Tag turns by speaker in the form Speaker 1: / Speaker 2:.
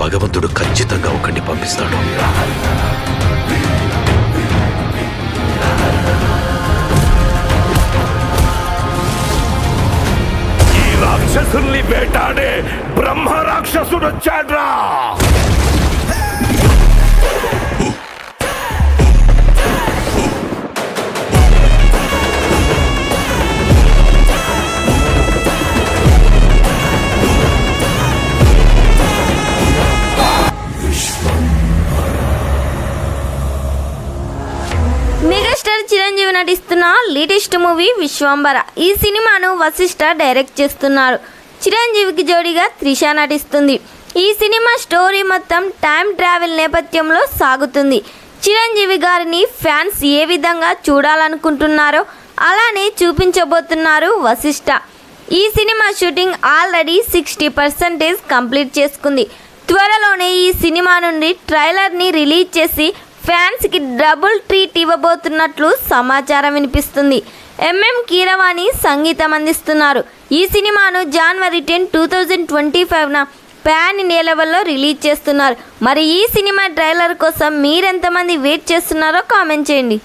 Speaker 1: భగవంతుడు ఖచ్చితంగా ఒకరిని పంపిస్తాడు.
Speaker 2: ఈ రాక్షసుల్ని వేటాడే బ్రహ్మ రాక్షసుడు వచ్చాడ్రా.
Speaker 3: మెగాస్టార్ చిరంజీవి నటిస్తున్న లేటెస్ట్ మూవీ విశ్వంబర. ఈ సినిమాను వశిష్ఠ డైరెక్ట్ చేస్తున్నారు. చిరంజీవికి జోడీగా త్రిష నటిస్తుంది. ఈ సినిమా స్టోరీ మొత్తం టైం ట్రావెల్ నేపథ్యంలో సాగుతుంది. చిరంజీవి గారిని ఫ్యాన్స్ ఏ విధంగా చూడాలనుకుంటున్నారో అలానే చూపించబోతున్నారు వశిష్ఠ. ఈ సినిమా షూటింగ్ ఆల్రెడీ 60% కంప్లీట్ చేసుకుంది. త్వరలోనే ఈ సినిమా నుండి ట్రైలర్ని రిలీజ్ చేసి ఫ్యాన్స్కి డబుల్ ట్రీట్ ఇవ్వబోతున్నట్లు సమాచారం వినిపిస్తుంది. ఎంఎం కీరవాణి సంగీతం అందిస్తున్నారు. ఈ సినిమాను January 10, 2025న పాన్ ఇండియా లెవెల్లో రిలీజ్ చేస్తున్నారు. మరి ఈ సినిమా ట్రైలర్ కోసం మీరెంతమంది వెయిట్ చేస్తున్నారో కామెంట్ చేయండి.